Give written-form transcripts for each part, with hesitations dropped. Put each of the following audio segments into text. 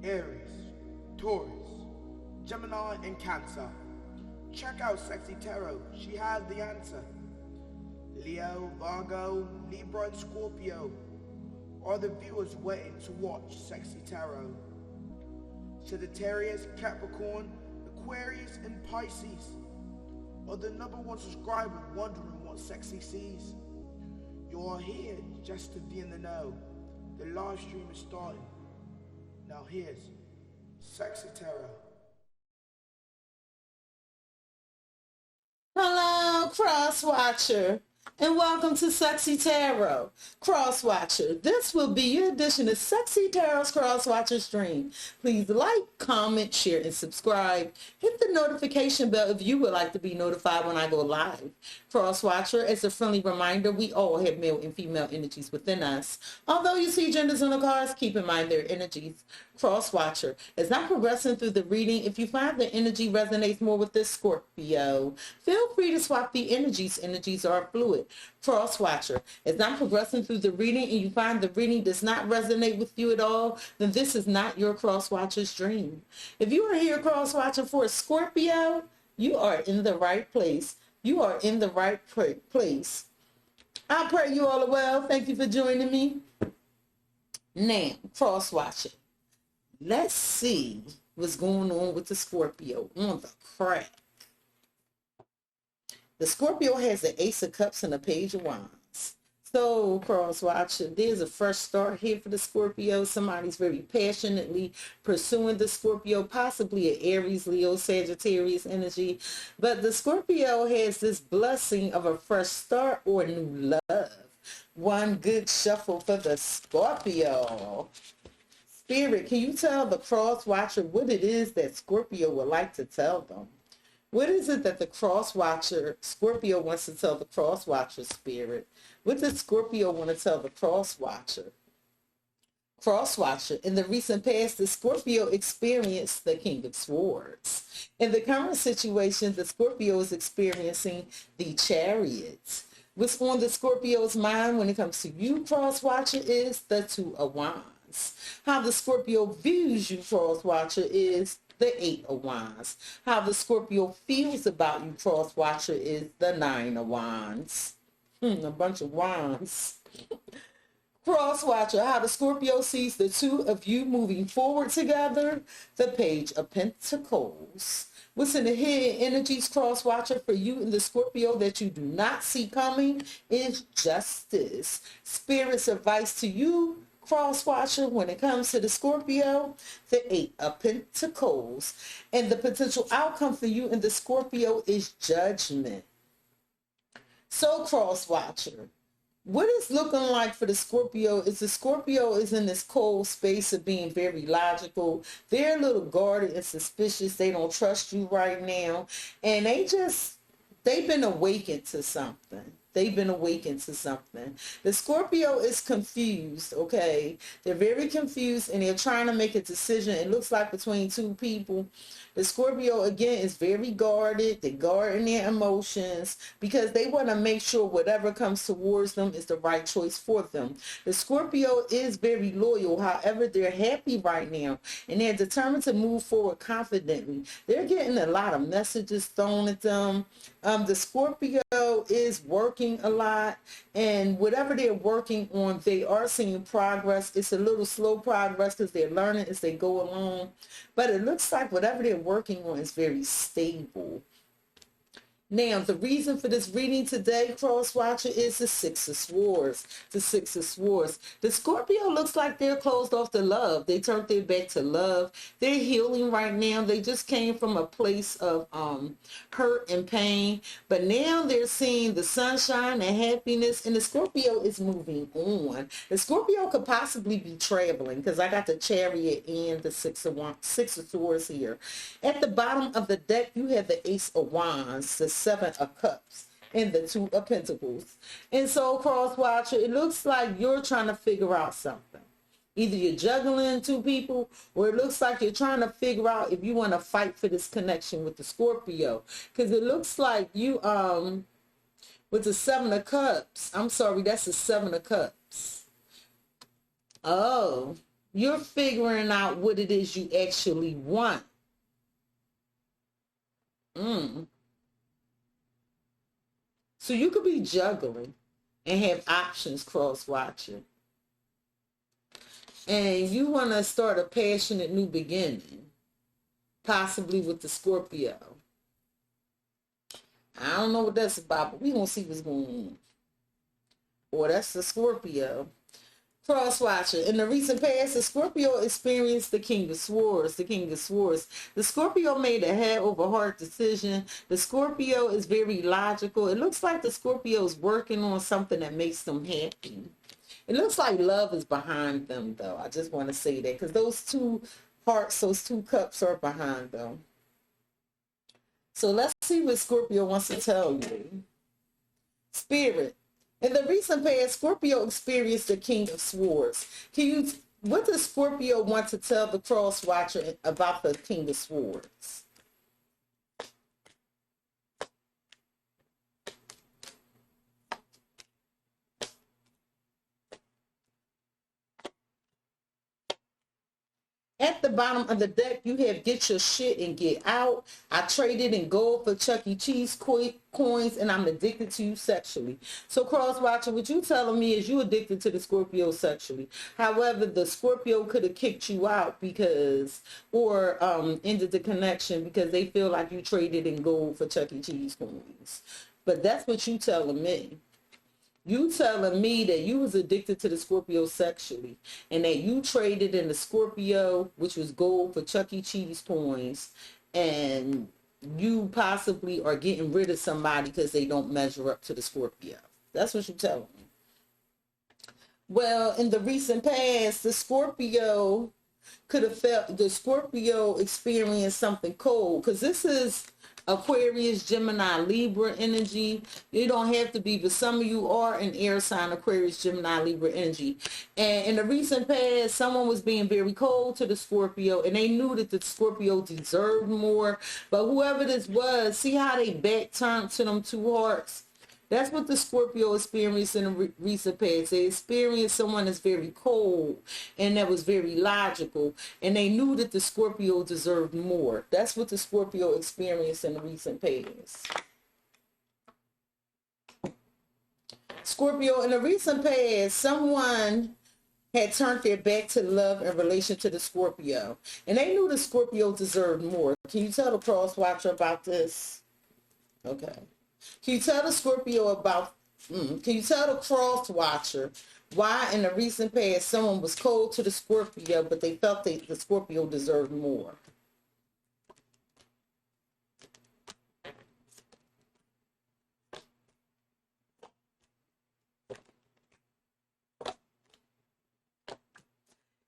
Aries, Taurus, Gemini, and Cancer. Check out Cexxi Tarot. She has the answer. Leo, Virgo, Libra, and Scorpio are the viewers waiting to watch Cexxi Tarot. Sagittarius, Capricorn, Aquarius, and Pisces are the #1 subscriber wondering what Cexxi sees. You are here just to be in the know. The live stream is starting. Now here's Cexxi Tarot. Hello, Cross Watcher, and welcome to Cexxi Tarot. Cross Watcher, this will be your edition of Cexxi Tarot's Cross Watcher stream. Please like, comment, share, and subscribe. Hit the notification bell if you would like to be notified when I go live. Cross Watcher, as a friendly reminder, we all have male and female energies within us. Although you see genders on the cards, keep in mind their energies. Cross Watcher, as I'm progressing through the reading, if you find the energy resonates more with this Scorpio, feel free to swap the energies. Energies are fluid. Cross Watcher, as I'm progressing through the reading and you find the reading does not resonate with you at all, then this is not your Cross Watcher's dream. If you are here Cross Watcher for a Scorpio, you are in the right place. You are in the right place. I pray you all are well. Thank you for joining me. Now, Cross Watcher, let's see what's going on with the Scorpio on the crack. The Scorpio has the Ace of Cups and a Page of Wands. So, Cross Watcher, there's a fresh start here for the Scorpio. Somebody's very passionately pursuing the Scorpio, possibly an Aries, Leo, Sagittarius energy. But the Scorpio has this blessing of a fresh start or new love. One good shuffle for the Scorpio. Spirit, can you tell the Cross Watcher what it is that Scorpio would like to tell them? What is it that the Cross Watcher, Scorpio wants to tell the Cross Watcher, Spirit? What does Scorpio want to tell the Cross Watcher? Cross Watcher, in the recent past, the Scorpio experienced the King of Swords. In the current situation, the Scorpio is experiencing the Chariot. What's on the Scorpio's mind when it comes to you, Cross Watcher, is the Two of Wands. How the Scorpio views you, Cross Watcher, is the Eight of Wands. How the Scorpio feels about you, Cross Watcher, is the Nine of Wands. A bunch of wands. Cross Watcher, how the Scorpio sees the two of you moving forward together, the Page of Pentacles. What's in the hidden energies, Cross Watcher, for you and the Scorpio that you do not see coming is Justice. Spirit's advice to you, Cross Watcher, when it comes to the Scorpio, the Eight of Pentacles. And the potential outcome for you and the Scorpio is Judgment. So, Cross Watcher, what it's looking like for the Scorpio is the Scorpio is in this cold space of being very logical. They're a little guarded and suspicious. They don't trust you right now. And they've been awakened to something. They've been awakened to something. The Scorpio is confused, okay? They're very confused and they're trying to make a decision. It looks like between two people. The Scorpio, again, is very guarded. They're guarding their emotions because they want to make sure whatever comes towards them is the right choice for them. The Scorpio is very loyal. However, they're happy right now and they're determined to move forward confidently. They're getting a lot of messages thrown at them. The Scorpio is working a lot, and whatever they're working on, they are seeing progress. It's a little slow progress because they're learning as they go along, but it looks like whatever they're working on is very stable. Now, the reason for this reading today, Cross Watcher, is the Six of Swords. The Six of Swords. The Scorpio looks like they're closed off to love. They turned their back to love. They're healing right now. They just came from a place of hurt and pain. But now they're seeing the sunshine and happiness. And the Scorpio is moving on. The Scorpio could possibly be traveling because I got the Chariot and the Six of Swords here. At the bottom of the deck, you have the Ace of Wands, the Seven of Cups, and the Two of Pentacles. And so, Cross Watcher, it looks like you're trying to figure out something. Either you're juggling two people, or it looks like you're trying to figure out if you want to fight for this connection with the Scorpio. Because it looks like you, with the Seven of Cups, I'm sorry, that's the Seven of Cups. Oh, You're figuring out what it is you actually want. So you could be juggling and have options cross-watching. And you want to start a passionate new beginning, possibly with the Scorpio. I don't know what that's about, but we're going to see what's going on. Or that's the Scorpio. Cross-watcher. In the recent past, the Scorpio experienced the King of Swords. The King of Swords. The Scorpio made a head-over-heart decision. The Scorpio is very logical. It looks like the Scorpio is working on something that makes them happy. It looks like love is behind them, though. I just want to say that, because those two hearts, those two cups are behind them. So let's see what Scorpio wants to tell you. Spirit. In the recent past, Scorpio experienced the King of Swords. What does Scorpio want to tell the cross-watcher about the King of Swords? At the bottom of the deck, you have get your shit and get out. I traded in gold for Chuck E. Cheese coins, and I'm addicted to you sexually. So cross-watcher, what you telling me is you addicted to the Scorpio sexually. However, the Scorpio could have kicked you out because, or ended the connection because they feel like you traded in gold for Chuck E. Cheese coins. But that's what you telling me. You telling me that you was addicted to the Scorpio sexually and that you traded in the Scorpio, which was gold, for Chuck E. Cheese coins, and you possibly are getting rid of somebody because they don't measure up to the Scorpio. That's what you telling me. Well, in the recent past, the Scorpio could have felt, the Scorpio experienced something cold, because this is Aquarius, Gemini, Libra energy. You don't have to be, but some of you are an air sign, Aquarius, Gemini, Libra energy. And in the recent past, someone was being very cold to the Scorpio, and they knew that the Scorpio deserved more. But whoever this was, see how they back turned to them two hearts? That's what the Scorpio experienced in the recent past. They experienced someone that's very cold and that was very logical. And they knew that the Scorpio deserved more. That's what the Scorpio experienced in the recent past. Scorpio, in the recent past, someone had turned their back to love in relation to the Scorpio. And they knew the Scorpio deserved more. Can you tell the cross-watcher about this? Okay. Can you tell the Scorpio about, can you tell the cross-watcher why in the recent past someone was cold to the Scorpio, but they felt the Scorpio deserved more?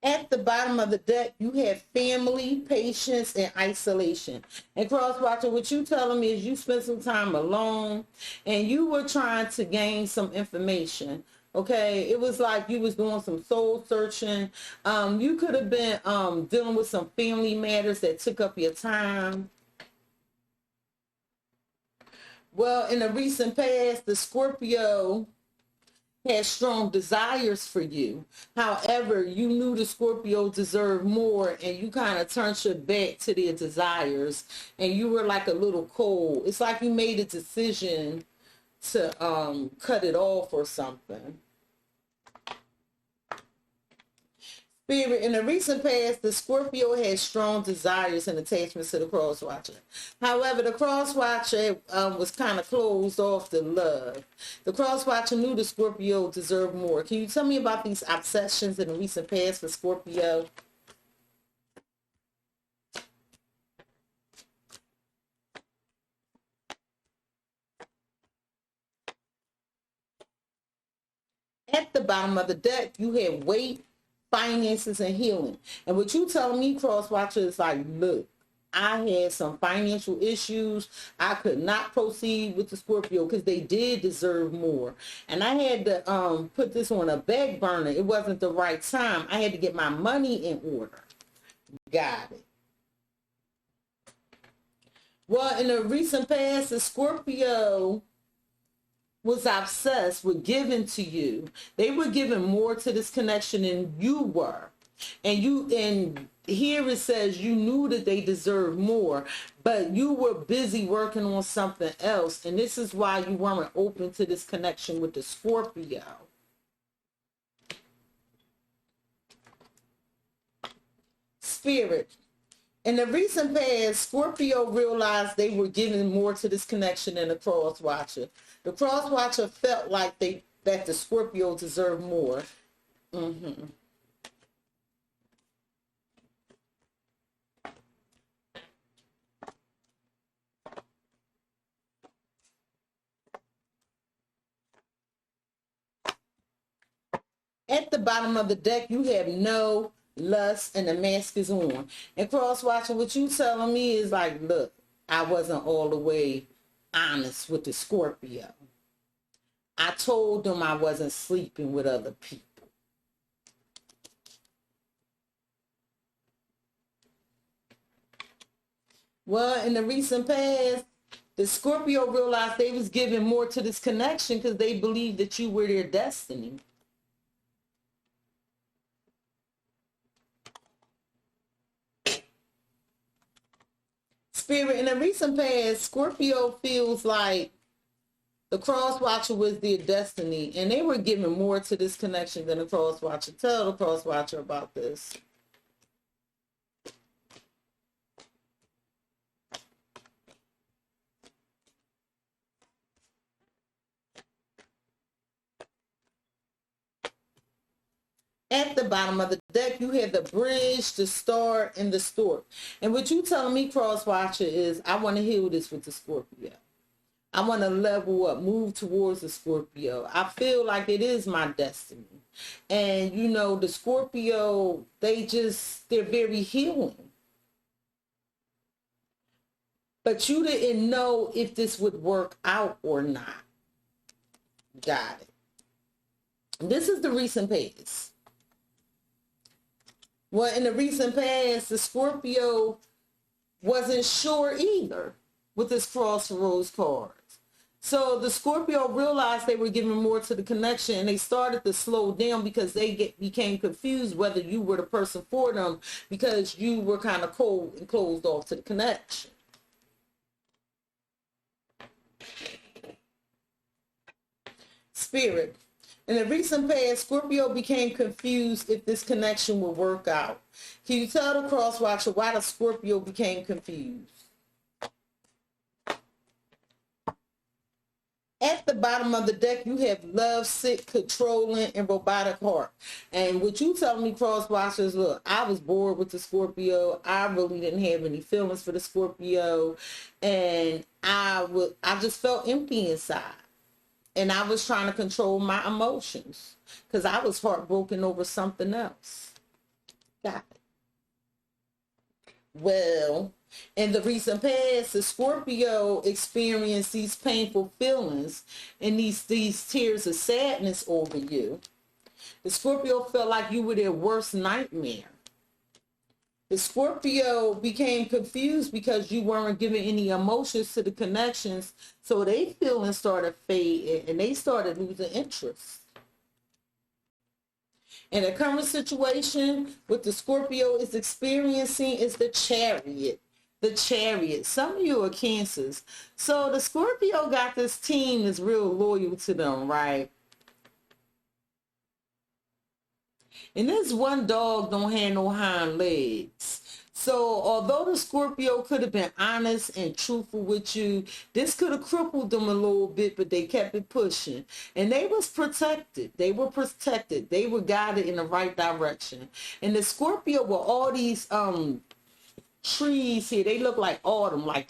At the bottom of the deck, you have family, patience, and isolation. And cross-watcher, what you telling me is you spent some time alone and you were trying to gain some information. Okay, it was like you was doing some soul searching. You could have been dealing with some family matters that took up your time. Well, in the recent past, the Scorpio had strong desires for you. However, you knew the Scorpio deserved more, and you kind of turned your back to their desires, and you were like a little cold. It's like you made a decision to cut it off or something. Spirit, in the recent past, the Scorpio had strong desires and attachments to the cross-watcher. However, the cross-watcher was kind of closed off to love. The cross-watcher knew the Scorpio deserved more. Can you tell me about these obsessions in the recent past for Scorpio? At the bottom of the deck, you have weight, finances, and healing. And what you telling me, cross-watcher, is like, look, I had some financial issues. I could not proceed with the Scorpio because they did deserve more. And I had to put this on a back burner. It wasn't the right time. I had to get my money in order. Got it. Well, in the recent past, the Scorpio was obsessed with giving to you. They were giving more to this connection than you were. And here it says you knew that they deserved more, but you were busy working on something else. And this is why you weren't open to this connection with the Scorpio. Spirit. In the recent past, Scorpio realized they were giving more to this connection than the cross watcher. The cross watcher felt like that the Scorpio deserved more. At the bottom of the deck, you have no lust and the mask is on. And cross watcher, what you telling me is like, look, I wasn't all the way honest with the Scorpio. I told them I wasn't sleeping with other people. Well, in the recent past, the Scorpio realized they was giving more to this connection because they believed that you were their destiny. Spirit, in the recent past, Scorpio feels like the cross watcher was their destiny, and they were giving more to this connection than the cross watcher. Tell the cross watcher about this. At the bottom of the deck, you have the bridge, the star, and the stork. And what you telling me, cross watcher, is I want to heal this with the Scorpio. I want to level up, move towards the Scorpio. I feel like it is my destiny. And, you know, the Scorpio, they're very healing. But you didn't know if this would work out or not. Got it. This is the recent past. Well, in the recent past, the Scorpio wasn't sure either with this crossroads cards. So the Scorpio realized they were giving more to the connection, and they started to slow down because they became confused whether you were the person for them because you were kind of cold and closed off to the connection. Spirit. In the recent past, Scorpio became confused if this connection would work out. Can you tell the cross watcher why the Scorpio became confused? At the bottom of the deck, you have love, sick, controlling, and robotic heart. And what you telling me, cross watchers, look, I was bored with the Scorpio. I really didn't have any feelings for the Scorpio. And I just felt empty inside. And I was trying to control my emotions because I was heartbroken over something else. Got it. Well, in the recent past, the Scorpio experienced these painful feelings and these tears of sadness over you. The Scorpio felt like you were their worst nightmare. The Scorpio became confused because you weren't giving any emotions to the connections, so their feelings started fading and they started losing interest. And the current situation with the Scorpio is experiencing is the Chariot. The Chariot. Some of you are Cancers. So the Scorpio got this team that's real loyal to them, right? And this one dog don't have no hind legs. So although the Scorpio could have been honest and truthful with you, this could have crippled them a little bit, but they kept it pushing. And they was protected. They were protected. They were guided in the right direction. And the Scorpio with all these trees here, they look like autumn, like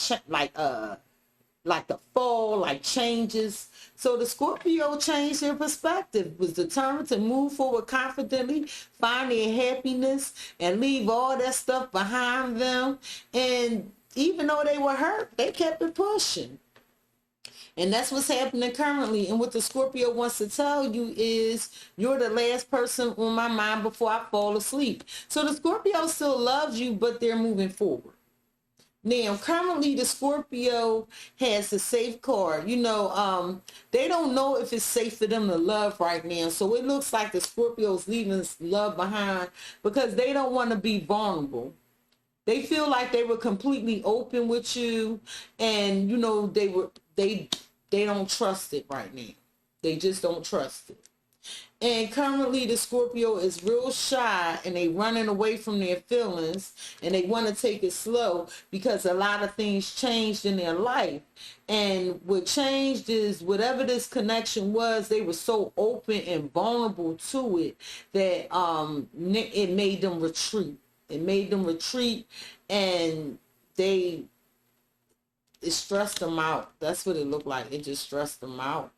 the fall, like changes. So the Scorpio changed their perspective, was determined to move forward confidently, find their happiness, and leave all that stuff behind them. And even though they were hurt, they kept it pushing. And that's what's happening currently. And what the Scorpio wants to tell you is, you're the last person on my mind before I fall asleep. So the Scorpio still loves you, but they're moving forward. Now, currently, the Scorpio has the safe card. You know, they don't know if it's safe for them to love right now. So it looks like the Scorpio is leaving love behind because they don't want to be vulnerable. They feel like they were completely open with you, and you know they don't trust it right now. They just don't trust it. And currently the Scorpio is real shy and they running away from their feelings and they want to take it slow because a lot of things changed in their life. And what changed is whatever this connection was, they were so open and vulnerable to it that it made them retreat. It made them retreat and it stressed them out. That's what it looked like. It just stressed them out.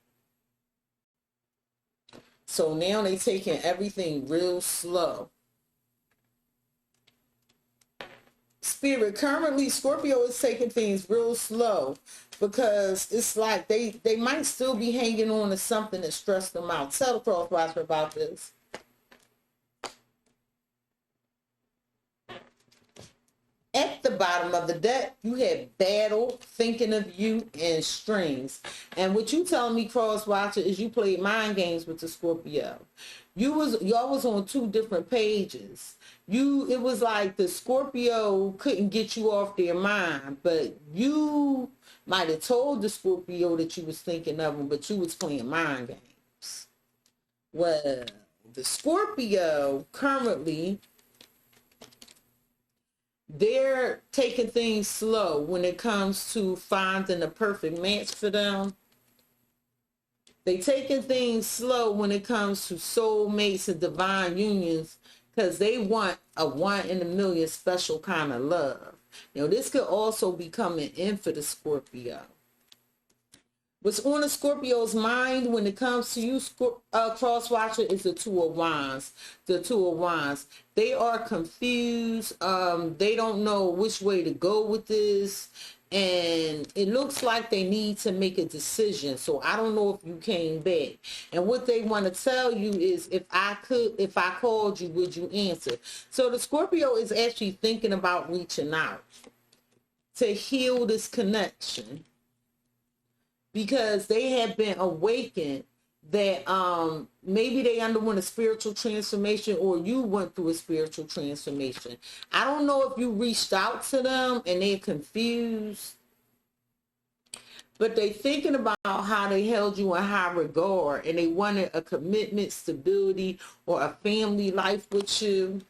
So now they taking everything real slow. Spirit, currently Scorpio is taking things real slow because it's like they might still be hanging on to something that stressed them out. Tell the cross watcher about this. At the bottom of the deck, you have battle, thinking of you, and strings. And what you telling me, cross watcher, is you played mind games with the Scorpio. Y'all was on two different pages. It was like the Scorpio couldn't get you off their mind, but you might have told the Scorpio that you was thinking of them, but you was playing mind games. Well, the Scorpio currently, they're taking things slow when it comes to finding the perfect match for them. They taking things slow when it comes to soulmates and divine unions because they want a 1 in a million special kind of love. Now, this could also be coming in for the Scorpio. What's on the Scorpio's mind when it comes to you, cross watcher, is the Two of Wands. The Two of Wands. They are confused. They don't know which way to go with this. And it looks like they need to make a decision. So I don't know if you came back. And what they want to tell you is, if I called you, would you answer? So the Scorpio is actually thinking about reaching out to heal this connection, because they have been awakened that maybe they underwent a spiritual transformation, or you went through a spiritual transformation. I don't know if you reached out to them and they're confused, but they're thinking about how they held you in high regard and they wanted a commitment, stability, or a family life with you.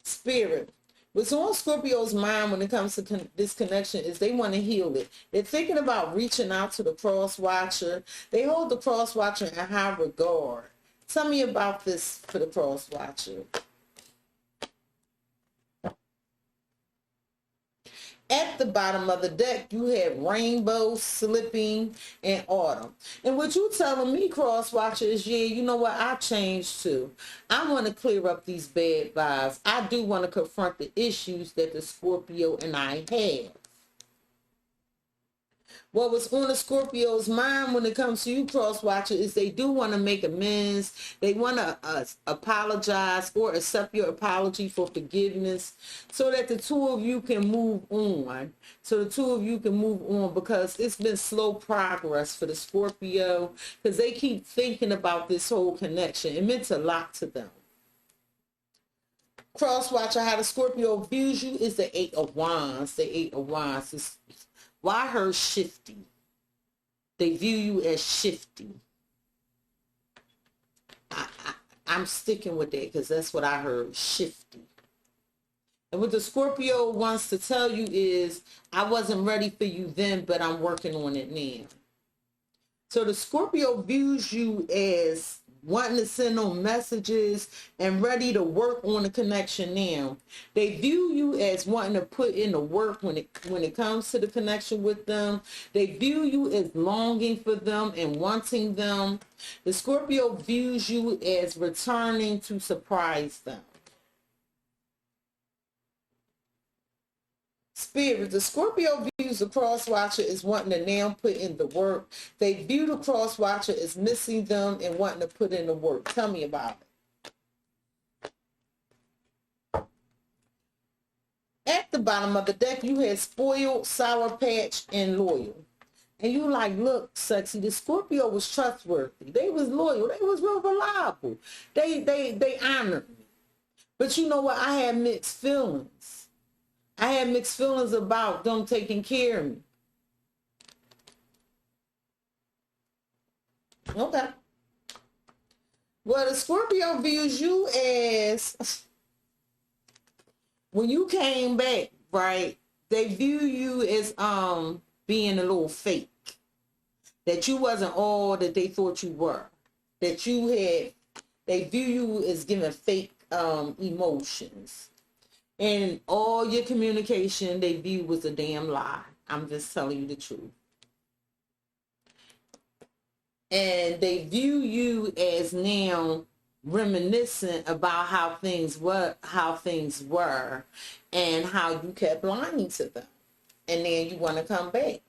Spirit, what's on Scorpio's mind when it comes to this connection is they want to heal it. They're thinking about reaching out to the cross watcher. They hold the cross watcher in high regard. Tell me about this for the cross watcher. At the bottom of the deck, you have rainbow, slipping, and autumn. And what you telling me, cross watcher, is, yeah, you know what, I changed too. I want to clear up these bad vibes. I do want to confront the issues that the Scorpio and I have. What was on the Scorpio's mind when it comes to you, cross watcher, is they do want to make amends. They want to apologize or accept your apology for forgiveness, so that the two of you can move on. Because it's been slow progress for the Scorpio, because they keep thinking about this whole connection. It meant a lot to them. Cross watcher, how the Scorpio views you is the 8 of Wands. The 8 of Wands is, why her shifty? They view you as shifty. I'm sticking with that because that's what I heard, shifty. And what the Scorpio wants to tell you is, I wasn't ready for you then, but I'm working on it now. So the Scorpio views you as wanting to send on messages and ready to work on the connection now. They view you as wanting to put in the work when it comes to the connection with them. They view you as longing for them and wanting them. The Scorpio views you as returning to surprise them. Spirit, the Scorpio views the cross watcher as wanting to now put in the work. They view the cross watcher as missing them and wanting to put in the work. Tell me about it. At the bottom of the deck, you had spoiled, sour patch, and loyal. And you like, look, Cexxi, the Scorpio was trustworthy. They was loyal. They was real reliable. They honored me. But you know what? I had mixed feelings. I had mixed feelings about them taking care of me. Okay. Well, the Scorpio views you as, when you came back, right, they view you as being a little fake. That you wasn't all that they thought you were. That you had, they view you as giving fake emotions. And all your communication they view was a damn lie. I'm just telling you the truth. And they view you as now reminiscent about how things were, and how you kept lying to them. And then you want to come back.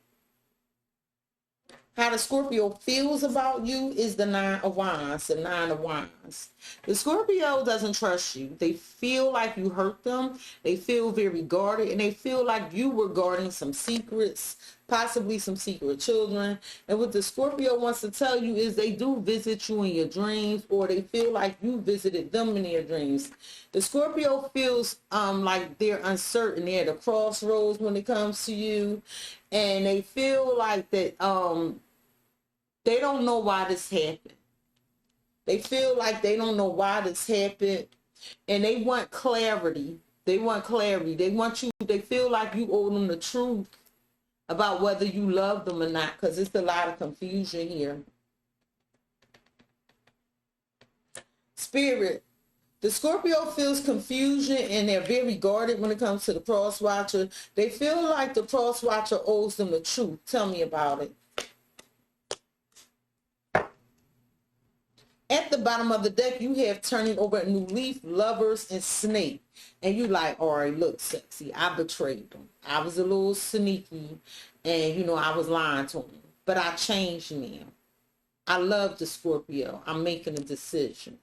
How the Scorpio feels about you is the 9 of Wands, the 9 of Wands. The Scorpio doesn't trust you. They feel like you hurt them. They feel very guarded, and they feel like you were guarding some secrets, possibly some secret children. And what the Scorpio wants to tell you is they do visit you in your dreams, or they feel like you visited them in their dreams. The Scorpio feels like they're uncertain. They're at a crossroads when it comes to you, and they feel like that they don't know why this happened. They feel like they don't know why this happened, and they want clarity. They want clarity. They want you, they feel like you owe them the truth about whether you love them or not, because it's a lot of confusion here. Spirit, the Scorpio feels confusion, and they're very guarded when it comes to the cross watcher. They feel like the cross watcher owes them the truth. Tell me about it. At the bottom of the deck, you have turning over a new leaf, lovers, and snake. And you like, all right, look, Cexxi, I betrayed them. I was a little sneaky, and, you know, I was lying to them. But I changed now. I love the Scorpio. I'm making a decision.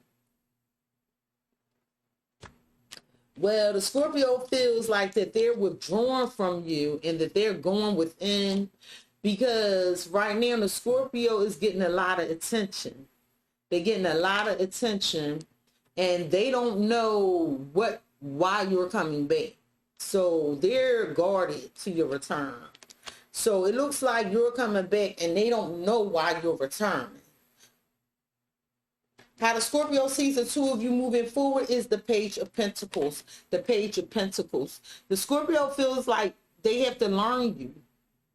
Well, the Scorpio feels like that they're withdrawing from you and that they're going within, because right now the Scorpio is getting a lot of attention. They're getting a lot of attention, and they don't know why you're coming back. So they're guarded to your return. So it looks like you're coming back, and they don't know why you're returning. How the Scorpio sees the two of you moving forward is the Page of Pentacles. The Page of Pentacles. The Scorpio feels like they have to learn you.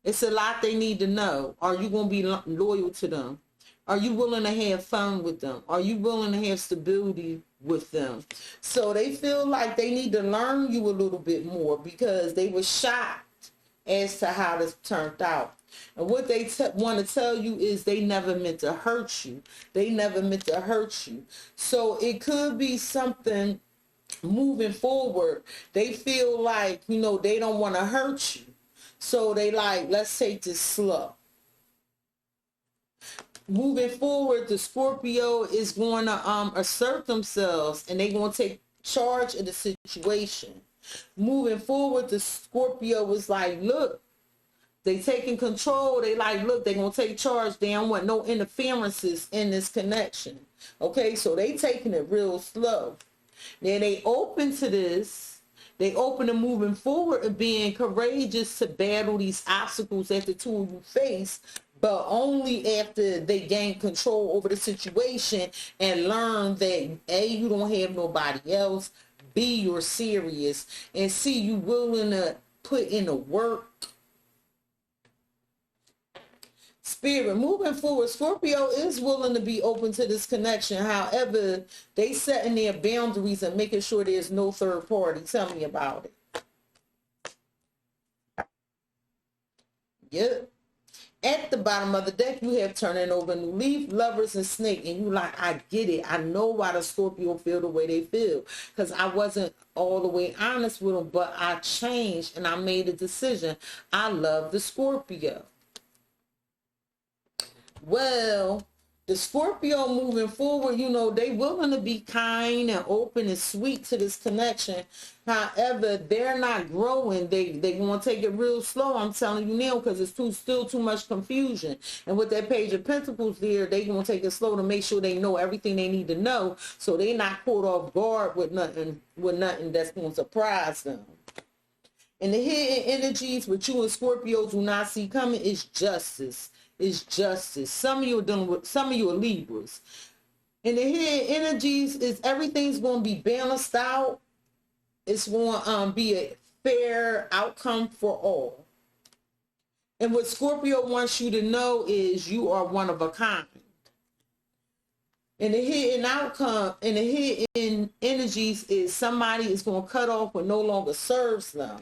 It's a lot they need to know. Are you going to be loyal to them? Are you willing to have fun with them? Are you willing to have stability with them? So they feel like they need to learn you a little bit more, because they were shocked as to how this turned out. And what they want to tell you is they never meant to hurt you. They never meant to hurt you. So it could be something moving forward. They feel like, you know, they don't want to hurt you. So they like, let's take this slow. Moving forward, the Scorpio is going to assert themselves, and they're going to take charge of the situation. Moving forward, the Scorpio is like, look, they taking control. They like, look, they're going to take charge. They don't want no interferences in this connection. Okay, so they taking it real slow. Then they open to this. They open to moving forward and being courageous to battle these obstacles that the two of you face, but only after they gain control over the situation and learn that A, you don't have nobody else, B, you're serious, and C, you willing to put in the work. Spirit, moving forward, Scorpio is willing to be open to this connection. However, they setting their boundaries and making sure there's no third party. Tell me about it. Yep. At the bottom of the deck, you have turning over a new leaf, lovers, and snake. And you like, I get it. I know why the Scorpio feel the way they feel. Because I wasn't all the way honest with them, but I changed and I made a decision. I love the Scorpio. Well, The Scorpio moving forward, you know, they willing to be kind and open and sweet to this connection. However, they're not growing. They want to take it real slow. I'm telling you now, because it's still too much confusion. And with that Page of Pentacles there, they going to take it slow to make sure they know everything they need to know, so they're not caught off guard with nothing that's going to surprise them. And the hidden energies with you and Scorpio do not see coming is justice. Is justice. Some of you are Libras. And the hidden energies is everything's going to be balanced out. It's going to be a fair outcome for all. And what Scorpio wants you to know is you are one of a kind. And the hidden outcome and the hidden energies is somebody is going to cut off what no longer serves them,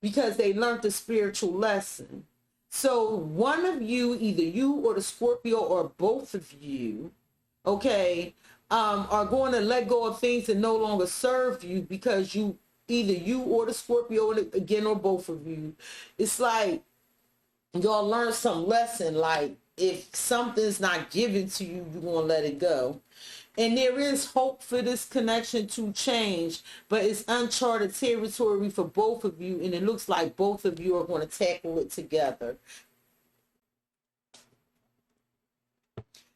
because they learned the spiritual lesson. So one of you, either you or the Scorpio or both of you, okay, are going to let go of things that no longer serve you, because either you or the Scorpio, again, or both of you, it's like y'all learn some lesson. Like if something's not given to you, you're going to let it go. And there is hope for this connection to change, but it's uncharted territory for both of you, and it looks like both of you are going to tackle it together.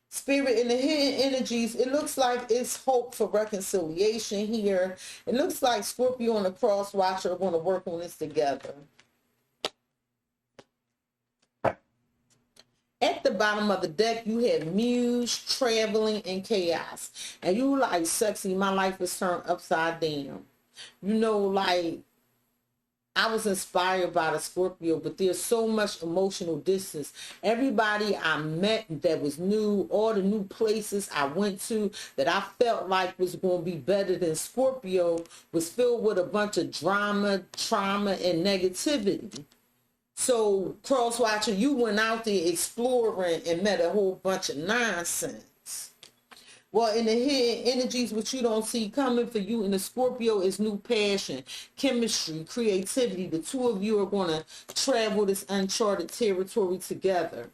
Spirit, in the hidden energies, it looks like it's hope for reconciliation here. It looks like Scorpio and the Cross Watcher are going to work on this together. At the bottom of the deck, you have Muse, Traveling, and Chaos. And you like, Cexxi, my life is turned upside down. You know, like, I was inspired by the Scorpio, but there's so much emotional distance. Everybody I met that was new, all the new places I went to that I felt like was going to be better than Scorpio, was filled with a bunch of drama, trauma, and negativity. So, Crosswatcher, you went out there exploring and met a whole bunch of nonsense. Well, in the hidden energies, which you don't see coming for you in the Scorpio, is new passion, chemistry, creativity. The two of you are going to travel this uncharted territory together.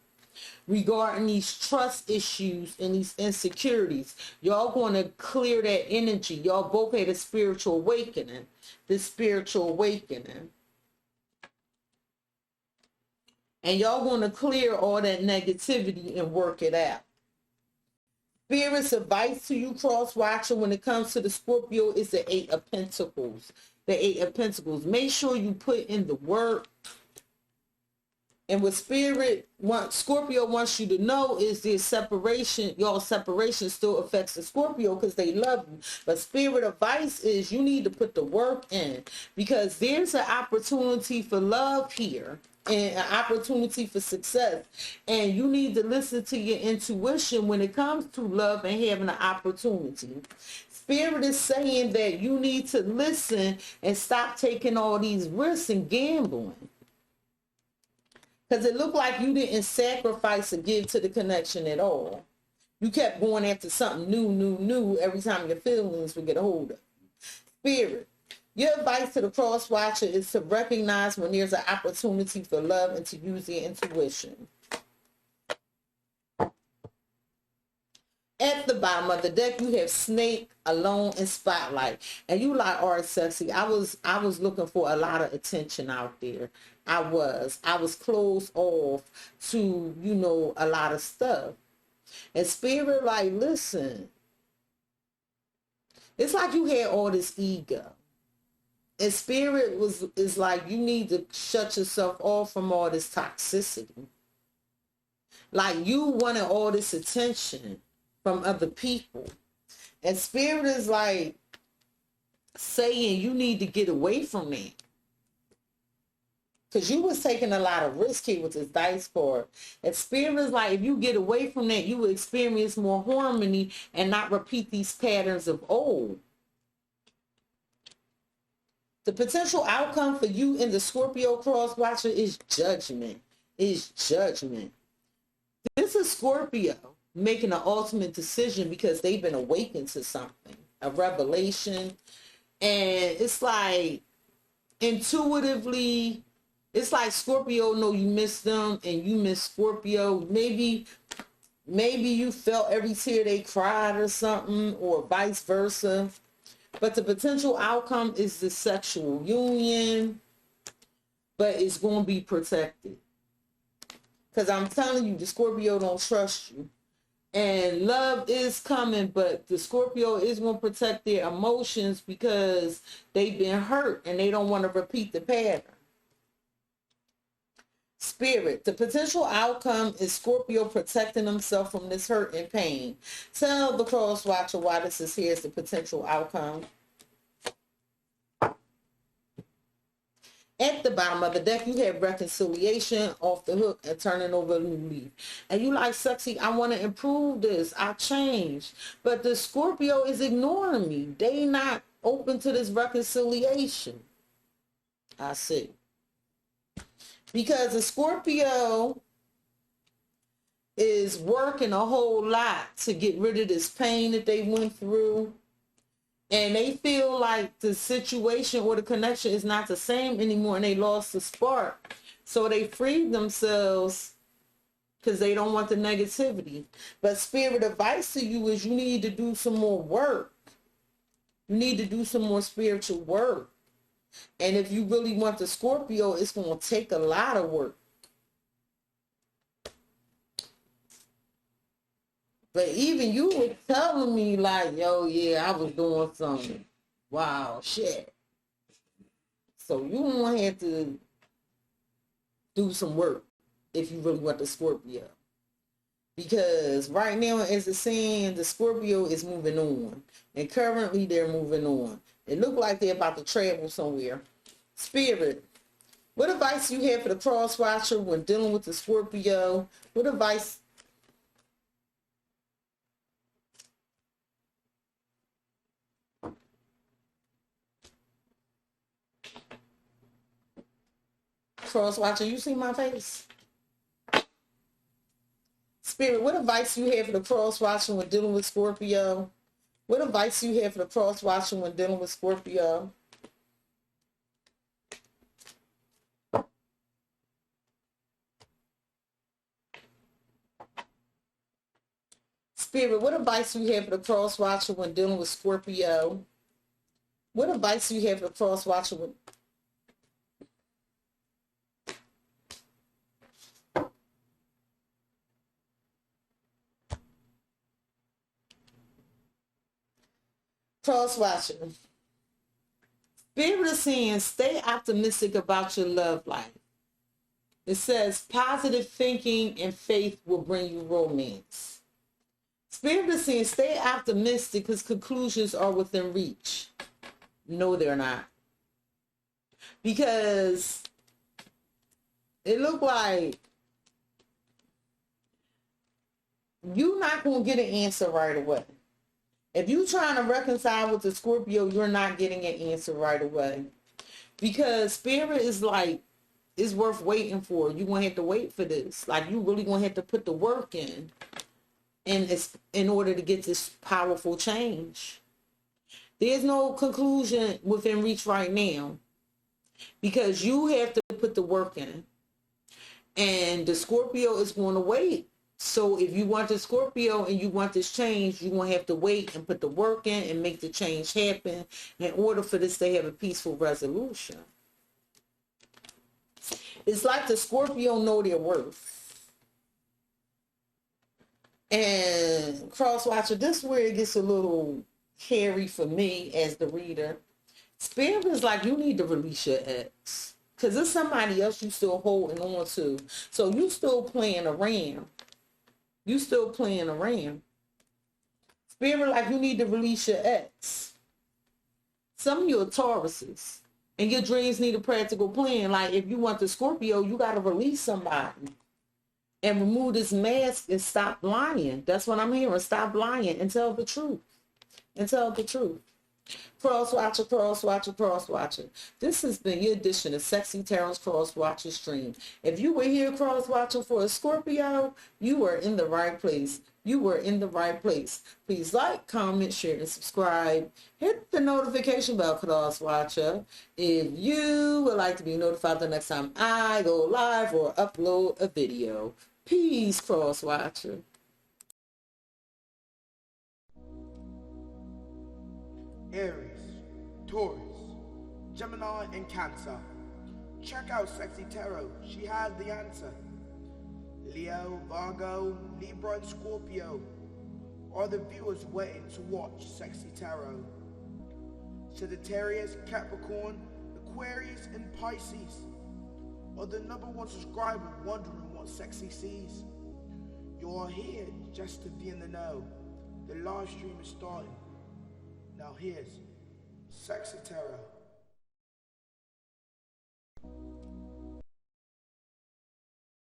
Regarding these trust issues and these insecurities, y'all going to clear that energy. Y'all both had a spiritual awakening. This spiritual awakening. And y'all going to clear all that negativity and work it out. Spirit's advice to you, Cross Watcher, when it comes to the Scorpio is the Eight of Pentacles. The Eight of Pentacles. Make sure you put in the work. And what Scorpio wants you to know is their separation, y'all separation still affects the Scorpio because they love you. But Spirit advice is you need to put the work in, because there's an opportunity for love here and an opportunity for success. And you need to listen to your intuition when it comes to love and having an opportunity. Spirit is saying that you need to listen and stop taking all these risks and gambling. Because it looked like you didn't sacrifice or give to the connection at all. You kept going after something new every time your feelings would get a hold of you. Spirit, your advice to the Cross Watcher is to recognize when there's an opportunity for love and to use your intuition. At the bottom of the deck, you have Snake, Alone, and Spotlight. And you like, all right, Cexxi, I was looking for a lot of attention out there. I was closed off to, you know, a lot of stuff. And Spirit, like, listen, it's like you had all this ego. And Spirit is like, you need to shut yourself off from all this toxicity. Like, you wanted all this attention from other people. And Spirit is like saying you need to get away from that. Because you was taking a lot of risk here with this dice card. And Spirit is like, if you get away from that, you will experience more harmony and not repeat these patterns of old. The potential outcome for you in the Scorpio Cross Watcher is judgment. This is Scorpio making an ultimate decision because they've been awakened to something, a revelation. And it's like intuitively, it's like Scorpio know you miss them and you miss Scorpio. Maybe Maybe you felt every tear they cried or something, or vice versa. But the potential outcome is the sexual union, but it's going to be protected. Because I'm telling you, the Scorpio don't trust you. And love is coming, but the Scorpio is going to protect their emotions because they've been hurt and they don't want to repeat the pattern. Spirit, the potential outcome is Scorpio protecting himself from this hurt and pain. Tell the cross watcher why this is here as the potential outcome. At the bottom of the deck, you have reconciliation, off the hook, and turning over a new leaf. And you like, Cexxi, I want to improve this. I changed. But the Scorpio is ignoring me. They not open to this reconciliation. I see. Because the Scorpio is working a whole lot to get rid of this pain that they went through. And they feel like the situation or the connection is not the same anymore, and they lost the spark. So they freed themselves because they don't want the negativity. But Spirit advice to you is you need to do some more work. You need to do some more spiritual work. And if you really want the Scorpio, it's going to take a lot of work. But even you were telling me like, yo, yeah, I was doing something. Wow, shit. So you won't have to do some work if you really want the Scorpio. Because right now, as it's saying, the Scorpio is moving on. And currently they're moving on. It looks like they're about to travel somewhere. Spirit, what advice you have for the cross watcher when dealing with the Scorpio? What advice? Cross watcher, you see my face? Spirit, what advice you have for the cross watcher when dealing with Scorpio? What advice you have for the cross watcher when dealing with Scorpio? Spirit, what advice you have for the cross watcher when dealing with Scorpio? What advice you have for the cross watcher when... Cross watcher. Spirit is saying stay optimistic about your love life. It says positive thinking and faith will bring you romance. Spirit is saying stay optimistic because conclusions are within reach. No, they're not. Because it looked like you're not going to get an answer right away. If you're trying to reconcile with the Scorpio, you're not getting an answer right away. Because Spirit is like, it's worth waiting for. You're going to have to wait for this. Like, you really going to have to put the work in. And it's in order to get this powerful change. There's no conclusion within reach right now. Because you have to put the work in. And the Scorpio is going to wait. So if you want the Scorpio and you want this change, you're going to have to wait and put the work in and make the change happen in order for this to have a peaceful resolution. It's like the Scorpio know their worth. And cross watcher, this is where it gets a little hairy for me as the reader. Spirit is like, you need to release your ex. Because there's somebody else you still holding on to. So you still playing around. You still playing around. Spirit like you need to release your ex. Some of you are Tauruses. And your dreams need a practical plan. Like if you want the Scorpio, you got to release somebody. And remove this mask and stop lying. That's what I'm hearing. Stop lying and tell the truth. And tell the truth. Cross watcher, cross watcher, cross watcher. This has been your edition of Cexxi Tarot's Cross Watcher stream. If you were here cross watching for a Scorpio, you were in the right place. You were in the right place. Please like, comment, share, and subscribe. Hit the notification bell, cross watcher, if you would like to be notified the next time I go live or upload a video. Peace, cross watcher. Aries, Taurus, Gemini, and Cancer. Check out Cexxi Tarot, she has the answer. Leo, Virgo, Libra, and Scorpio are the viewers waiting to watch Cexxi Tarot. Sagittarius, Capricorn, Aquarius, and Pisces are the number one subscriber wondering what Cexxi sees. You are here just to be in the know. The live stream is starting. Now here's Cexxi Tarot.